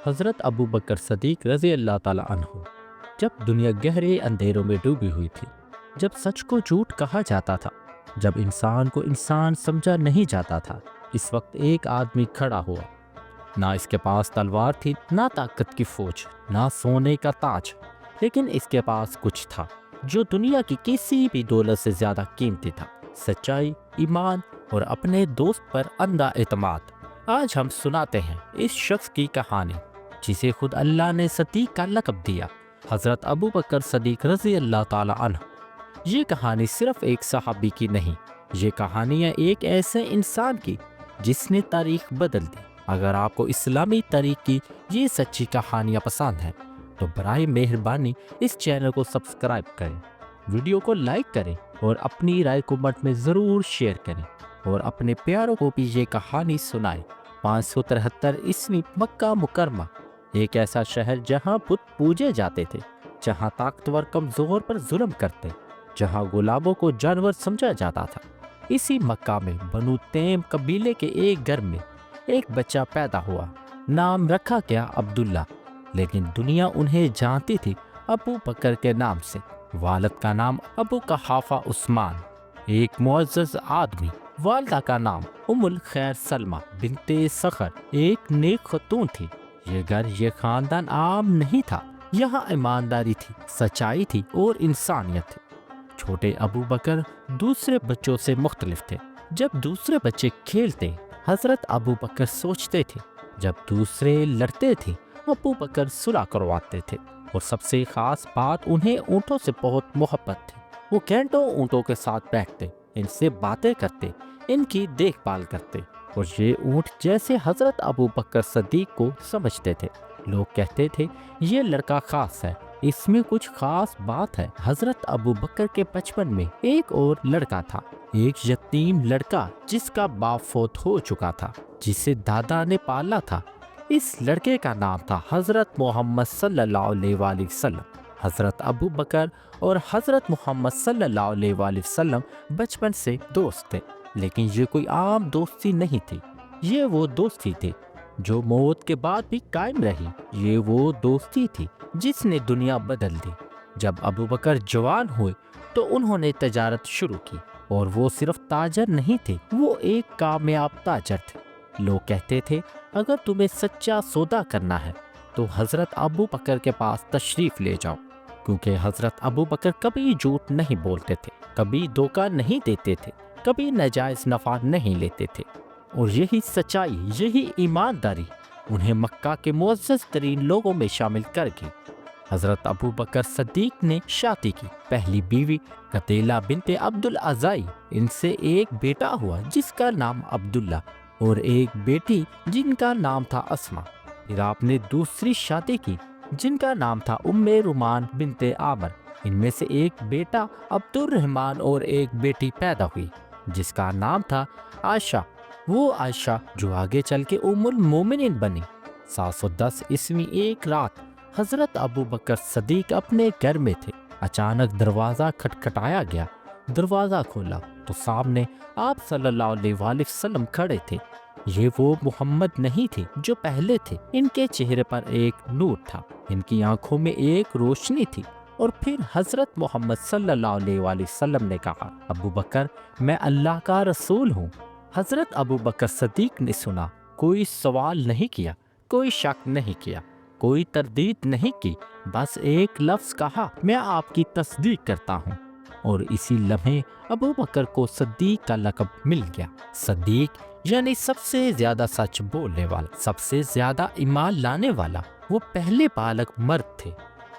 حضرت ابو بکر صدیق رضی اللہ تعالیٰ عنہ جب دنیا گہرے اندھیروں میں ڈوبی ہوئی تھی، جب سچ کو جھوٹ کہا جاتا تھا، جب انسان کو انسان سمجھا نہیں جاتا تھا، اس وقت ایک آدمی کھڑا ہوا۔ نہ اس کے پاس تلوار تھی، نہ طاقت کی فوج، نہ سونے کا تاج، لیکن اس کے پاس کچھ تھا جو دنیا کی کسی بھی دولت سے زیادہ قیمتی تھا: سچائی، ایمان اور اپنے دوست پر اندھا اعتماد۔ آج ہم سناتے ہیں اس شخص کی کہانی جسے خود اللہ نے صدیق کا لقب دیا، حضرت ابو بکر صدیق رضی اللہ تعالی عنہ۔ یہ کہانی صرف ایک صحابی کی نہیں، یہ کہانی ہے ایک ایسے انسان کی جس نے تاریخ بدل دی۔ اگر آپ کو اسلامی تاریخ کی یہ سچی کہانیاں پسند ہیں تو برائے مہربانی اس چینل کو سبسکرائب کریں، ویڈیو کو لائک کریں اور اپنی رائے کمنٹ میں ضرور شیئر کریں، اور اپنے پیاروں کو بھی یہ کہانی سنائیں۔ 573 عیسوی، مکہ مکرمہ، ایک ایسا شہر جہاں بت پوجے جاتے تھے، جہاں طاقتور کمزور پر ظلم کرتے، جہاں غلاموں کو جانور سمجھا جاتا تھا۔ اسی مکہ میں بنو تیم قبیلے کے ایک گھر میں ایک بچہ پیدا ہوا۔ نام رکھا گیا عبداللہ، لیکن دنیا انہیں جانتی تھی ابو بکر کے نام سے۔ والد کا نام ابو قحافہ عثمان، ایک معزز آدمی۔ والدہ کا نام ام الخیر سلمہ بنت صخر، ایک نیک خاتون تھی۔ یہ گھر، یہ خاندان عام نہیں تھا، یہاں ایمانداری تھی، سچائی تھی اور انسانیت تھی۔ چھوٹے ابو بکر دوسرے بچوں سے مختلف تھے۔ جب دوسرے بچے کھیلتے، حضرت ابو بکر سوچتے تھے، جب دوسرے لڑتے تھے، ابو بکر صلح کرواتے تھے، اور سب سے خاص بات، انہیں اونٹوں سے بہت محبت تھی۔ وہ گھنٹوں اونٹوں کے ساتھ بیٹھتے، ان سے باتیں کرتے، ان کی دیکھ بھال کرتے، اور یہ اونٹ جیسے حضرت ابو بکر صدیق کو سمجھتے تھے۔ لوگ کہتے تھے یہ لڑکا خاص ہے، اس میں کچھ خاص بات ہے۔ حضرت ابو بکر کے بچپن میں ایک اور لڑکا تھا، ایک یتیم لڑکا جس کا باپ فوت ہو چکا تھا، جسے دادا نے پالا تھا۔ اس لڑکے کا نام تھا حضرت محمد صلی اللہ علیہ وآلہ وسلم۔ حضرت ابو بکر اور حضرت محمد صلی اللہ علیہ وآلہ وسلم بچپن سے دوست تھے، لیکن یہ کوئی عام دوستی نہیں تھی۔ یہ وہ دوستی تھی جو موت کے بعد بھی قائم رہی۔ یہ وہ دوستی تھی جس نے دنیا بدل دی۔ جب ابو بکر جوان ہوئے تو انہوں نے تجارت شروع کی، اور وہ صرف تاجر نہیں تھے، وہ ایک کامیاب تاجر تھے۔ لوگ کہتے تھے اگر تمہیں سچا سودا کرنا ہے تو حضرت ابو بکر کے پاس تشریف لے جاؤ، کیونکہ حضرت ابو بکر کبھی جھوٹ نہیں بولتے تھے، کبھی دھوکہ نہیں دیتے تھے، کبھی ناجائز نفع نہیں لیتے تھے، اور یہی سچائی، یہی ایمانداری انہیں مکہ کے معزز ترین لوگوں میں شامل کر گئی۔ حضرت ابو بکر صدیق نے شادی کی۔ پہلی بیوی قتیلہ بنت عبد العزائی، ان سے ایک بیٹا ہوا جس کا نام عبداللہ، اور ایک بیٹی جن کا نام تھا اسما۔ پھر آپ نے دوسری شادی کی جن کا نام تھا ام رومان بنت عامر۔ ان میں سے ایک بیٹا عبد الرحمن اور ایک بیٹی پیدا ہوئی جس کا نام تھا عائشہ، وہ عائشہ جو آگے چل کے ام المومنین بنی۔ 710 عیسوی، ایک رات حضرت ابو بکر صدیق اپنے گھر میں تھے۔ اچانک دروازہ کھٹکھٹایا گیا۔ دروازہ کھولا تو سامنے آپ صلی اللہ علیہ وآلہ وسلم کھڑے تھے۔ یہ وہ محمد نہیں تھے جو پہلے تھے۔ ان کے چہرے پر ایک نور تھا، ان کی آنکھوں میں ایک روشنی تھی۔ اور پھر حضرت محمد صلی اللہ علیہ وآلہ وسلم نے کہا، ابو بکر، میں اللہ کا رسول ہوں۔ حضرت ابو بکر صدیق نے سنا، کوئی سوال نہیں کیا، کوئی شک نہیں کیا، کوئی تردید نہیں کی، بس ایک لفظ کہا، میں آپ کی تصدیق کرتا ہوں۔ اور اسی لمحے ابو بکر کو صدیق کا لقب مل گیا۔ صدیق یعنی سب سے زیادہ سچ بولنے والا، سب سے زیادہ ایمان لانے والا۔ وہ پہلے بالغ مرد تھے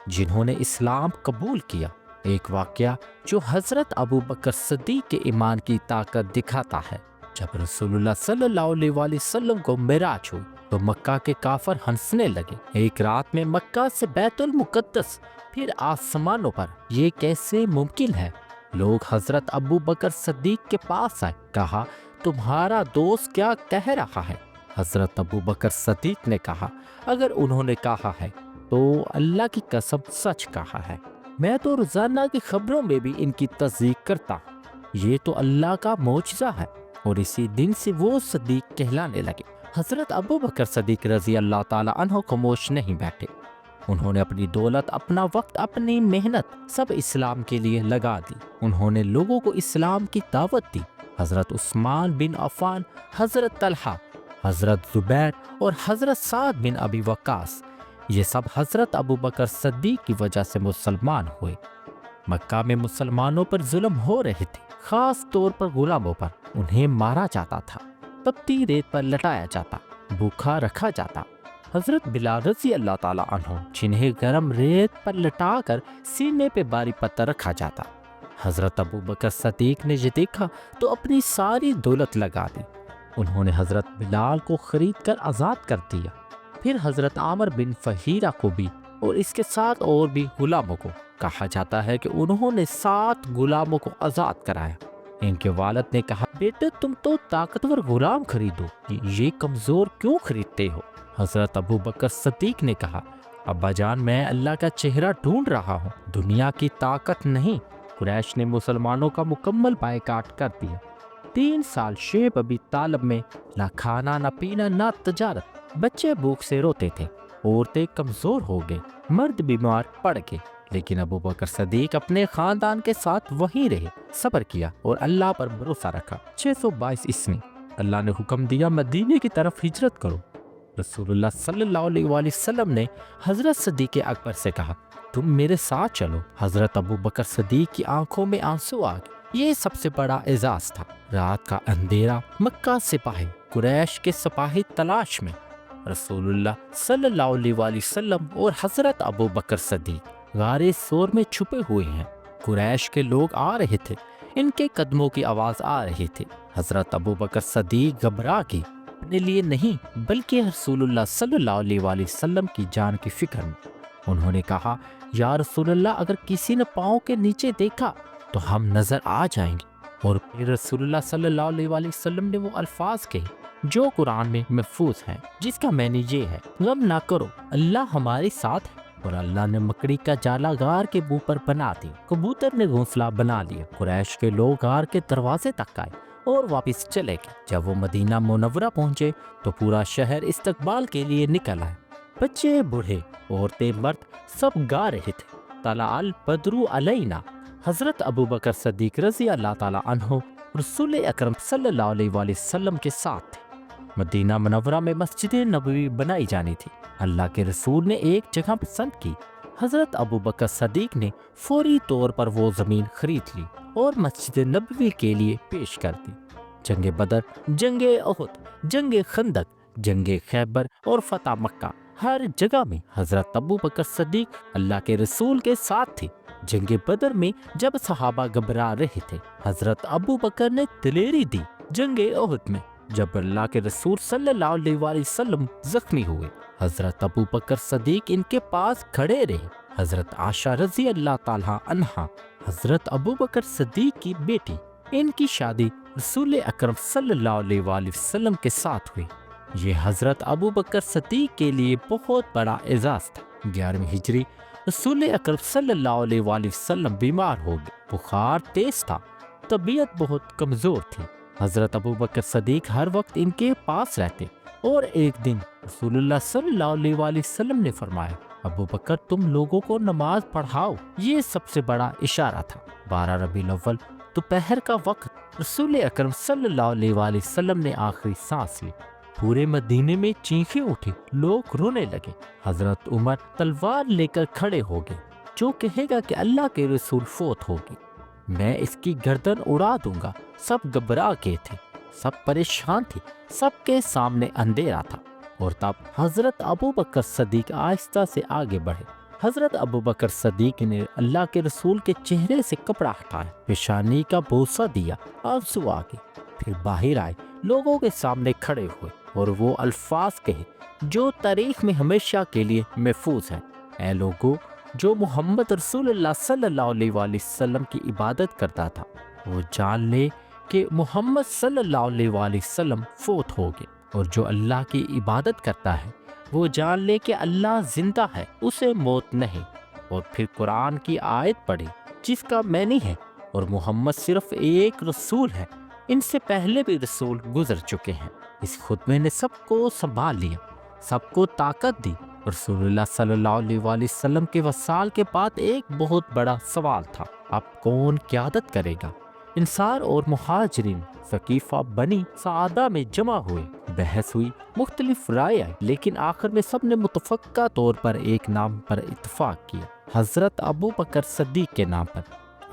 جنہوں نے اسلام قبول کیا۔ ایک واقعہ جو حضرت ابو بکر صدیق کے ایمان کی طاقت دکھاتا ہے۔ جب رسول اللہ صلی اللہ علیہ وآلہ وسلم کو معراج ہوئی تو مکہ کے کافر ہنسنے لگے۔ ایک رات میں مکہ سے بیت المقدس، پھر آسمانوں پر، یہ کیسے ممکن ہے؟ لوگ حضرت ابو بکر صدیق کے پاس آئے، کہا، تمہارا دوست کیا کہہ رہا ہے؟ حضرت ابو بکر صدیق نے کہا، اگر انہوں نے کہا ہے تو اللہ کی قسم سچ کہا ہے، میں تو روزانہ کی خبروں میں بھی ان کی تصدیق کرتا ہوں، یہ تو اللہ کا معجزہ ہے۔ اور اسی دن سے وہ صدیق کہلانے لگے۔ حضرت ابو بکر صدیق رضی اللہ تعالی عنہ خاموش نہیں بیٹھے، انہوں نے اپنی دولت، اپنا وقت، اپنی محنت سب اسلام کے لیے لگا دی۔ انہوں نے لوگوں کو اسلام کی دعوت دی۔ حضرت عثمان بن عفان، حضرت طلحہ، حضرت زبیر اور حضرت سعد بن ابی وقاص، یہ سب حضرت ابو بکر صدیق کی وجہ سے مسلمان ہوئے۔ مکہ میں مسلمانوں پر ظلم ہو رہے تھے، خاص طور پر غلاموں پر۔ انہیں مارا جاتا تھا، تپتی ریت پر لٹایا جاتا، بھوکا رکھا جاتا۔ حضرت بلال رضی اللہ تعالیٰ عنہ، جنہیں گرم ریت پر لٹا کر سینے پہ بھاری پتھر رکھا جاتا۔ حضرت ابو بکر صدیق نے یہ دیکھا تو اپنی ساری دولت لگا دی۔ انہوں نے حضرت بلال کو خرید کر آزاد کر دیا، پھر حضرت عامر بن فہیرہ کو بھی، اور اس کے ساتھ اور بھی غلاموں کو۔ کہا جاتا ہے کہ انہوں نے 7 غلاموں کو آزاد کرایا۔ ان کے والد نے کہا، بیٹے تم تو طاقتور غلام خریدو، یہ کمزور کیوں خریدتے ہو؟ حضرت ابو بکر صدیق نے کہا، ابا جان میں اللہ کا چہرہ ڈھونڈ رہا ہوں، دنیا کی طاقت نہیں۔ قریش نے مسلمانوں کا مکمل بائیکاٹ کر دیا۔ 3 سال شیب ابی طالب میں نہ کھانا، نہ پینا، نہ تجارت۔ بچے بھوک سے روتے تھے، عورتیں کمزور ہو گئے، مرد بیمار پڑ گئے، لیکن ابو بکر صدیق اپنے خاندان کے ساتھ وہیں رہے، صبر کیا اور اللہ پر بھروسہ رکھا۔ 622 عیسوی اللہ نے حکم دیا، مدینے کی طرف ہجرت کرو۔ رسول اللہ صلی اللہ علیہ وآلہ وسلم نے حضرت صدیق اکبر سے کہا، تم میرے ساتھ چلو۔ حضرت ابو بکر صدیق کی آنکھوں میں آنسو آ گئے۔ یہ سب سے بڑا اعزاز تھا۔ رات کا اندھیرا، مکہ سپاہی قریش کے سپاہی تلاش میں، رسول اللہ صلی اللہ علیہ وآلہ وسلم اور حضرت ابو بکر صدیق غار ثور میں چھپے ہوئے ہیں۔ قریش کے لوگ آ رہے تھے، ان کے قدموں کی آواز آ رہی تھی۔ حضرت ابو بکر صدیق گھبرا گئے، اپنے لیے نہیں بلکہ رسول اللہ صلی اللہ علیہ وآلہ وسلم کی جان کی فکر میں۔ انہوں نے کہا، یا رسول اللہ، اگر کسی نے پاؤں کے نیچے دیکھا تو ہم نظر آ جائیں گے۔ اور پھر رسول اللہ صلی اللہ علیہ وآلہ وسلم نے وہ الفاظ کہے جو قرآن میں محفوظ ہیں، جس کا معنی یہ ہے، غم نہ کرو، اللہ ہمارے ساتھ ہے۔ اور اللہ نے مکڑی کا جالا غار کے منہ پر بنا دیا، کبوتر نے گھونسلہ بنا لیا۔ قریش کے لوگ غار کے دروازے تک آئے اور واپس چلے گئے۔ جب وہ مدینہ منورہ پہنچے تو پورا شہر استقبال کے لیے نکل آئے۔ بچے، بوڑھے، عورتیں، مرد سب گا رہے تھے، طلع البدر علینا۔ حضرت ابو بکر صدیق رضی اللہ تعالی عنہ رسول اکرم صلی اللہ علیہ وآلہ وسلم کے ساتھ تھے۔ مدینہ منورہ میں مسجد نبوی بنائی جانی تھی۔ اللہ کے رسول نے ایک جگہ پسند کی۔ حضرت ابو بکر صدیق نے فوری طور پر وہ زمین خرید لی اور مسجد نبوی کے لیے پیش کر دی۔ جنگ بدر، جنگ احد، جنگ خندق، جنگ خیبر اور فتح مکہ، ہر جگہ میں حضرت ابو بکر صدیق اللہ کے رسول کے ساتھ تھے۔ جنگ بدر میں جب صحابہ گھبرا رہے تھے، حضرت ابو بکر نے دلیری دی۔ جنگ احد میں جب اللہ کے رسول صلی اللہ علیہ وآلہ وسلم زخمی ہوئے، حضرت ابو بکر صدیق ان کے پاس کھڑے رہے۔ حضرت عائشہ رضی اللہ تعالیٰ عنہا، حضرت ابو بکر صدیق کی بیٹی، ان کی شادی رسول اکرم صلی اللہ علیہ وآلہ وسلم کے ساتھ ہوئی۔ یہ حضرت ابو بکر صدیق کے لیے بہت بڑا اعزاز تھا۔ 11ویں ہجری رسول اکرم صلی اللہ علیہ وآلہ وسلم بیمار ہو گئے، بخار تیز تھا، طبیعت بہت کمزور تھی۔ حضرت ابو بکر صدیق ہر وقت ان کے پاس رہتے، اور ایک دن رسول اللہ صلی اللہ علیہ وآلہ وسلم نے فرمایا، ابو بکر تم لوگوں کو نماز پڑھاؤ۔ یہ سب سے بڑا اشارہ تھا۔ 12 ربیع الاول دوپہر کا وقت، رسول اکرم صلی اللہ علیہ وآلہ وسلم نے آخری سانس لی۔ پورے مدینے میں چیخیں اٹھی، لوگ رونے لگے۔ حضرت عمر تلوار لے کر کھڑے ہو گئے، جو کہے گا کہ اللہ کے رسول فوت ہو گئے، میں اس کی گردن اڑا دوں گا۔ سب گھبرا کے تھے، سب پریشان تھے، سب کے سامنے اندھیرا تھا۔ اور تب حضرت ابو بکر صدیق آہستہ سے آگے بڑھے۔ حضرت ابو بکر صدیق نے اللہ کے رسول کے چہرے سے کپڑا ہٹایا، پیشانی کا بوسہ دیا، آنسو آ گئے، پھر باہر آئے، لوگوں کے سامنے کھڑے ہوئے اور وہ الفاظ کہے جو تاریخ میں ہمیشہ کے لیے محفوظ ہیں، اے لوگو، جو محمد رسول اللہ صلی اللہ علیہ وآلہ وسلم کی عبادت کرتا تھا، وہ جان لے کہ محمد صلی اللہ علیہ وآلہ وسلم فوت ہو گئے، اور جو اللہ کی عبادت کرتا ہے وہ جان لے کہ اللہ زندہ ہے، اسے موت نہیں۔ اور پھر قرآن کی آیت پڑھی جس کا معنی ہے، اور محمد صرف ایک رسول ہے، ان سے پہلے بھی رسول گزر چکے ہیں، اس خطبے نے سب کو سنبھال لیا، سب کو طاقت دی۔ رسول اللہ صلی اللہ علیہ وآلہ وسلم کے وصال کے بعد ایک بہت بڑا سوال تھا، اب کون قیادت کرے گا؟ انصار اور مہاجرین ثقیفہ بنی سعادہ میں جمع ہوئے، بحث ہوئی، مختلف رائے آئی، لیکن آخر میں سب نے متفقہ طور پر ایک نام پر اتفاق کیا، حضرت ابو بکر صدیق کے نام پر۔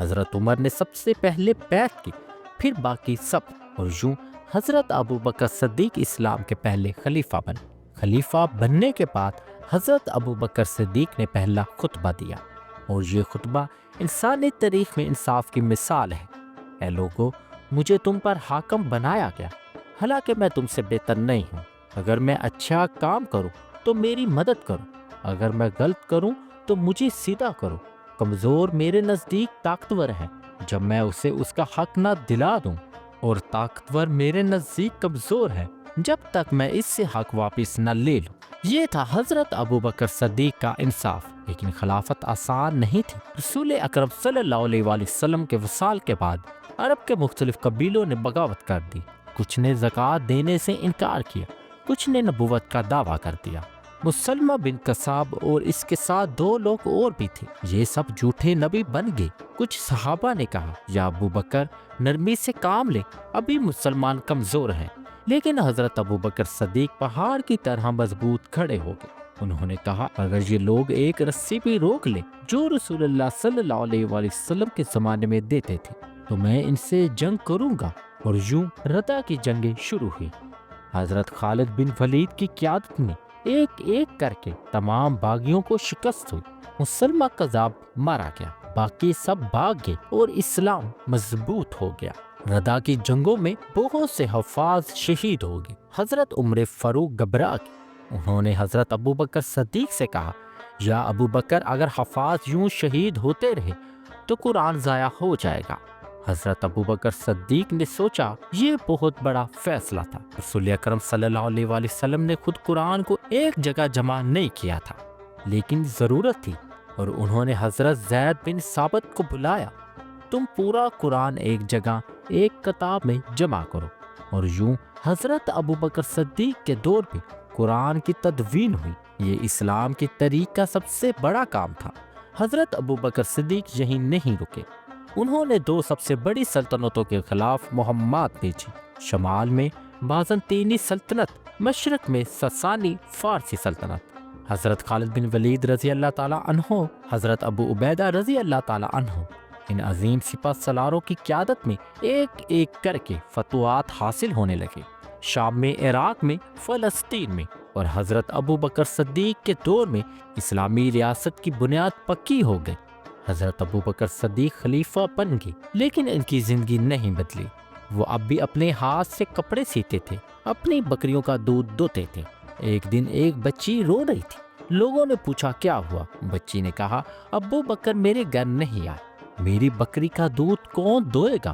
حضرت عمر نے سب سے پہلے بیعت کی، پھر باقی سب، اور یوں حضرت ابو بکر صدیق اسلام کے پہلے خلیفہ بنے۔ خلیفہ بننے کے بعد حضرت ابو بکر صدیق نے پہلا خطبہ دیا، اور یہ خطبہ انسانی تاریخ میں انصاف کی مثال ہے۔ اے لوگو، مجھے تم پر حاکم بنایا گیا، حالانکہ میں تم سے بہتر نہیں ہوں۔ اگر میں اچھا کام کروں تو میری مدد کرو، اگر میں غلط کروں تو مجھے سیدھا کرو۔ کمزور میرے نزدیک طاقتور ہے جب میں اسے اس کا حق نہ دلا دوں، اور طاقتور میرے نزدیک کمزور ہے جب تک میں اس سے حق واپس نہ لے لوں۔ یہ تھا حضرت ابو بکر صدیق کا انصاف، لیکن خلافت آسان نہیں تھی۔ رسول اکرم صلی اللہ علیہ وآلہ وسلم کے وصال کے بعد عرب کے مختلف قبیلوں نے بغاوت کر دی، کچھ نے زکوٰۃ دینے سے انکار کیا، کچھ نے نبوت کا دعویٰ کر دیا۔ مسلمہ بن کساب اور اس کے ساتھ 2 لوگ اور بھی تھے، یہ سب جھوٹے نبی بن گئے۔ کچھ صحابہ نے کہا، یا ابو بکر نرمی سے کام لے، ابھی مسلمان کمزور ہیں، لیکن حضرت ابو بکر صدیق پہاڑ کی طرح مضبوط کھڑے ہو گئے۔ انہوں نے کہا، اگر یہ لوگ ایک رسی بھی روک لیں جو رسول اللہ صلی اللہ علیہ وآلہ وسلم کے زمانے میں دیتے تھے تو میں ان سے جنگ کروں گا، اور یوں ردا کی جنگیں شروع ہوئی۔ حضرت خالد بن ولید کی قیادت میں ایک ایک کر کے تمام باغیوں کو شکست ہوئی، مسلمہ کذاب مارا گیا، باقی سب بھاگ گئے اور اسلام مضبوط ہو گیا۔ ردا کی جنگوں میں بہت سے حفاظ شہید ہو گئے۔ حضرت عمر فاروق گھبرا گئے، انہوں نے حضرت ابو بکر صدیق سے کہا، یا ابو بکر اگر حفاظ یوں شہید ہوتے رہے تو قرآن ضائع ہو جائے گا۔ حضرت ابو بکر صدیق نے سوچا یہ بہت بڑا فیصلہ تھا۔ رسول اکرم صلی اللہ علیہ وآلہ وسلم نے خود قرآن کو ایک جگہ جمع نہیں کیا تھا، لیکن ضرورت تھی، اور انہوں نے حضرت زید بن ثابت کو بلایا، تم پورا قرآن ایک جگہ ایک کتاب میں جمع کرو، اور یوں حضرت ابو بکر صدیق کے دور میں قرآن کی تدوین ہوئی۔ یہ اسلام کی تاریخ کا سب سے بڑا کام تھا۔ حضرت ابو بکر صدیق یہیں نہیں رکے، انہوں نے 2 سب سے بڑی سلطنتوں کے خلاف مہمات بھیجی، شمال میں بازنطینی سلطنت، مشرق میں ساسانی فارسی سلطنت۔ حضرت خالد بن ولید رضی اللہ تعالیٰ عنہ، حضرت ابو عبیدہ رضی اللہ تعالیٰ عنہ، ان عظیم سپہ سالاروں کی قیادت میں ایک ایک کر کے فتوحات حاصل ہونے لگے، شام میں، عراق میں، فلسطین میں، اور حضرت ابو بکر صدیق کے دور میں اسلامی ریاست کی بنیاد پکی ہو گئی۔ حضرت ابو بکر صدیق خلیفہ بن گئے، لیکن ان کی زندگی نہیں بدلی۔ وہ اب بھی اپنے ہاتھ سے کپڑے سیتے تھے، اپنی بکریوں کا دودھ دوتے تھے۔ ایک دن ایک بچی رو رہی تھی، لوگوں نے پوچھا کیا ہوا؟ بچی نے کہا، ابو بکر میرے گھر نہیں آئے، میری بکری کا دودھ کون دوئے گا؟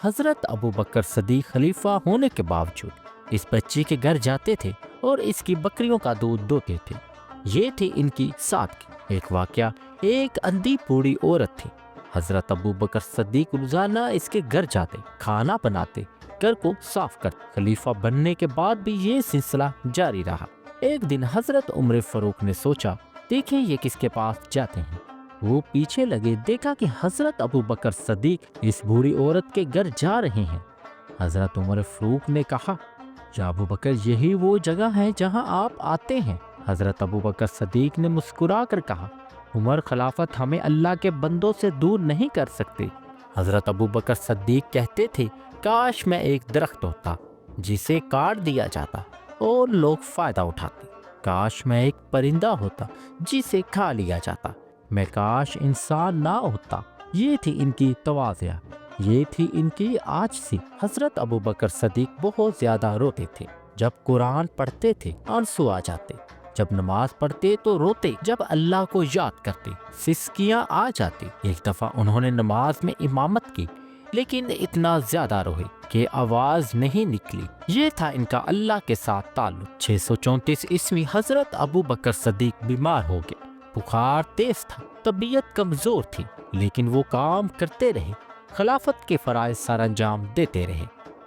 حضرت ابو بکر صدیق خلیفہ ہونے کے باوجود اس بچی کے گھر جاتے تھے اور اس کی بکریوں کا دودھ دوتے تھے۔ یہ تھی ان کی سادگی۔ ایک واقعہ، ایک اندھی بوڑھی عورت تھی، حضرت ابو بکر صدیق روزانہ اس کے گھر جاتے، کھانا بناتے، گھر کو صاف کرتے۔ خلیفہ بننے کے بعد بھی یہ سلسلہ جاری رہا۔ ایک دن حضرت عمر فاروق نے سوچا، دیکھیں یہ کس کے پاس جاتے ہیں۔ وہ پیچھے لگے، دیکھا کہ حضرت ابو بکر صدیق اس بوڑھی عورت کے گھر جا رہے ہیں۔ حضرت عمر فاروق نے کہا، یا ابو بکر یہی وہ جگہ ہے جہاں آپ آتے ہیں؟ حضرت ابو بکر صدیق نے مسکرا کر کہا، عمر، خلافت ہمیں اللہ کے بندوں سے دور نہیں کر سکتے۔ حضرت ابو بکر صدیق کہتے تھے، کاش میں ایک درخت ہوتا جسے کاٹ دیا جاتا اور لوگ فائدہ اٹھاتے، کاش میں ایک پرندہ ہوتا جسے کھا لیا جاتا، میں کاش انسان نہ ہوتا۔ یہ تھی ان کی تواضع، یہ تھی ان کی عاجزی۔ حضرت ابو بکر صدیق بہت زیادہ روتے تھے، جب قرآن پڑھتے تھے آنسو آ جاتے، جب نماز پڑھتے تو روتے، جب اللہ کو یاد کرتے سسکیاں آ جاتی۔ ایک دفعہ انہوں نے نماز میں امامت کی، لیکن اتنا زیادہ روئے کہ آواز نہیں نکلی۔ یہ تھا ان کا اللہ کے ساتھ تعلق۔ 634 عیسوی حضرت ابو بکر صدیق بیمار ہو گئے، بخار تیز تھا، طبیعت کمزور تھی، لیکن وہ کام کرتے رہے، خلافت کے فرائض سر انجام دیتے رہے۔